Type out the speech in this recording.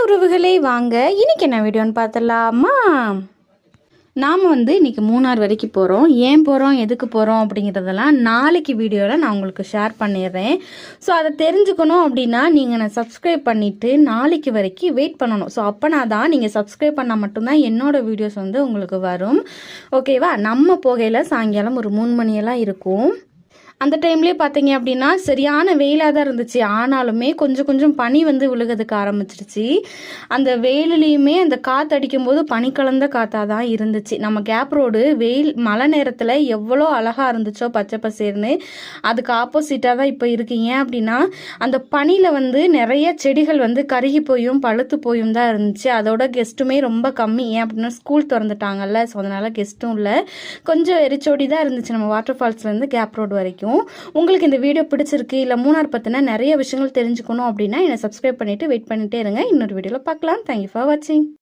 உறவுகளே வாங்க இன்னைக்கு என்ன வீடியோன்னு பார்த்தலாமா. நாம் இன்றைக்கி மூணார் வரைக்கும் போகிறோம். ஏன் போகிறோம், எதுக்கு போகிறோம் அப்படிங்கிறதெல்லாம் நாளைக்கு வீடியோவில் நான் உங்களுக்கு ஷேர் பண்ணிடுறேன். ஸோ அதை தெரிஞ்சுக்கணும் அப்படின்னா நீங்கள் நான் சப்ஸ்கிரைப் பண்ணிவிட்டு நாளைக்கு வரைக்கும் வெயிட் பண்ணணும். ஸோ அப்போனா தான் நீங்கள் சப்ஸ்கிரைப் பண்ணால் மட்டும்தான் என்னோடய வீடியோஸ் உங்களுக்கு வரும். ஓகேவா? நம்ம போகையில் சாயங்காலம் ஒரு 3 மணியெல்லாம் இருக்கும். அந்த டைம்லேயே பார்த்தீங்க அப்படின்னா சரியான வெயிலாக தான் இருந்துச்சு. ஆனாலுமே கொஞ்சம் கொஞ்சம் பனி விழுகிறதுக்கு ஆரம்பிச்சிருச்சு. அந்த வெயிலுலேயுமே அந்த காற்று அடிக்கும்போது பனி கலந்த காற்றாக தான் இருந்துச்சு. நம்ம கேப் ரோடு மழை நேரத்தில் எவ்வளோ அழகாக இருந்துச்சோ பச்சை பசேர்னு, அதுக்கு ஆப்போசிட்டாக தான் இப்போ இருக்கு. ஏன் அப்படின்னா அந்த பனியில் நிறைய செடிகள் கருகி போயும் பழுத்து போயும் தான் இருந்துச்சு. அதோட கெஸ்ட்டுமே ரொம்ப கம்மி. ஏன் அப்படின்னா ஸ்கூல் திறந்துட்டாங்கல்ல, ஸோ அதனால் கெஸ்ட்டும் இல்லை. கொஞ்சம் எரிச்சோடி தான் இருந்துச்சு நம்ம வாட்டர் ஃபால்ஸ்லேருந்து கேப் ரோடு வரைக்கும். உங்களுக்கு இந்த வீடியோ பிடிச்சிருக்கு, இல்லை மூணார் பற்றின நிறைய விஷயங்கள் தெரிஞ்சுக்கணும் அப்படின்னா என்னை சப்ஸ்கிரைப் பண்ணிவிட்டு வெயிட் பண்ணிகிட்டே இருங்க. இன்னொரு வீடியோவில் பார்க்கலாம். தேங்க்யூ ஃபார் வாட்சிங்.